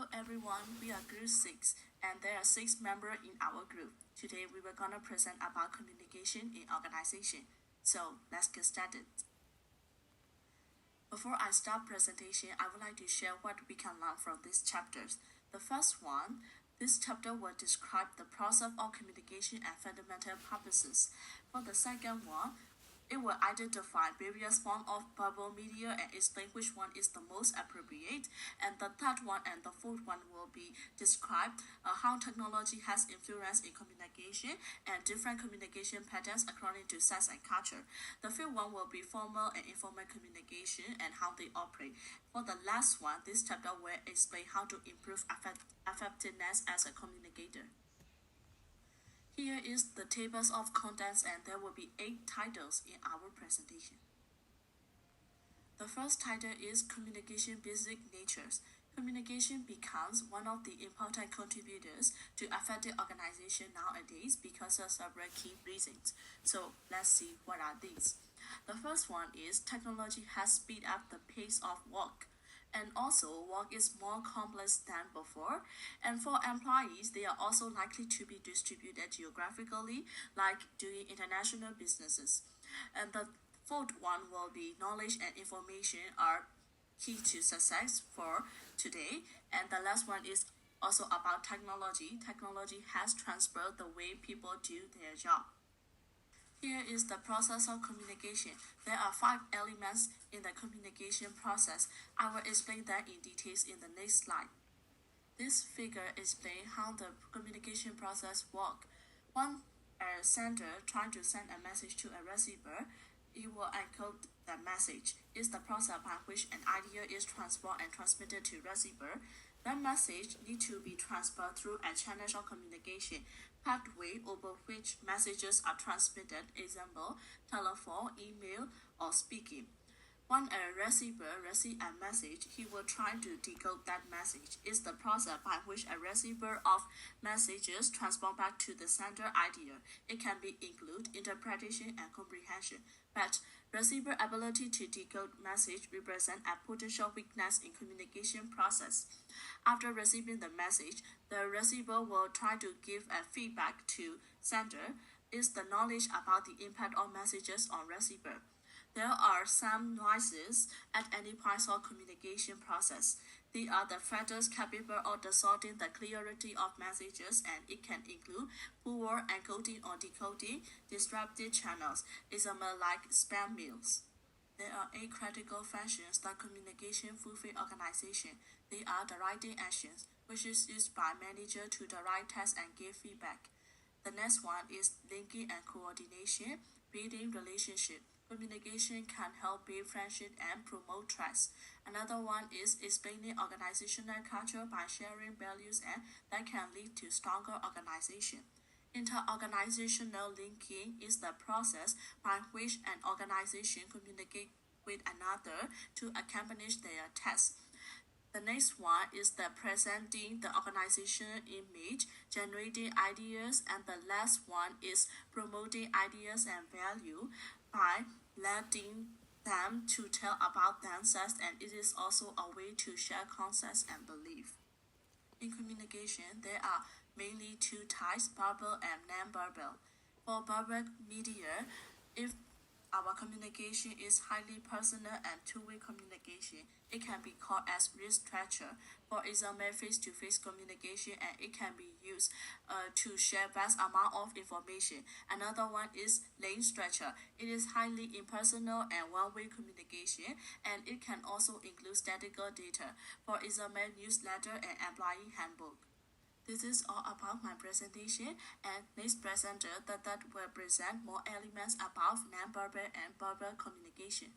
Hello everyone, we are group 6 and there are 6 members in our group. Today we were gonna present about communication in organization. So let's get started. Before I start presentation, I would like to share what we can learn from these chapters. The first one, this chapter will describe the process of communication and fundamental purposes. For the second one, it will identify various forms of verbal media and explain which one is the most appropriate. And the third one and the fourth one will be described how technology has influenced in communication and different communication patterns according to sex and culture. The fifth one will be formal and informal communication and how they operate. For the last one, this chapter will explain how to improve effectiveness as a communicator. Here is the tables of contents and there will be 8 titles in our presentation. The first title is Communication Basic Natures. Communication becomes one of the important contributors to effective organization nowadays because of several key reasons. So let's see what are these. The first one is technology has speed up the pace of work. And also, work is more complex than before. And for employees, they are also likely to be distributed geographically, like doing international businesses. And the fourth one will be knowledge and information are key to success for today. And the last one is also about technology. Technology has transferred the way people do their job. Here is the process of communication. There are 5 elements in the communication process. I will explain that in details in the next slide. This figure explains how the communication process works. One sender trying to send a message to a receiver, it will encode the message. It's the process by which an idea is transferred and transmitted to receiver. That message needs to be transferred through a channel of communication pathway over which messages are transmitted, example, telephone, email, or speaking. When a receiver receives a message, he will try to decode that message. It's the process by which a receiver of messages transform back to the sender idea. It can be include interpretation and comprehension, but receiver ability to decode message represent a potential weakness in communication process. After receiving the message, the receiver will try to give a feedback to sender. Is the knowledge about the impact of messages on receiver. There are some noises at any point of communication process. They are the factors capable of distorting the clarity of messages and it can include poor encoding or decoding, disrupted channels, example like spam mails. There are 8 critical functions that communication fulfill organization. They are the writing actions, which is used by manager to direct tasks and give feedback. The next one is linking and coordination, building relationship. Communication can help build friendship and promote trust. Another one is explaining organizational culture by sharing values and that can lead to stronger organization. Interorganizational linking is the process by which an organization communicates with another to accomplish their tasks. The next one is the presenting the organizational image, generating ideas, and the last one is promoting ideas and value by letting them to tell about themselves, and it is also a way to share concepts and belief. In communication, there are mainly 2 types, verbal and non-verbal. For verbal media, if our communication is highly personal and two-way communication, it can be called as wrist stretcher. For example, face-to-face communication, and it can be used to share vast amount of information. Another one is lane stretcher. It is highly impersonal and one-way communication, and it can also include statistical data. For example, newsletter and employee handbook. This is all about my presentation, and next presenter that will present more elements about non-verbal and verbal communication.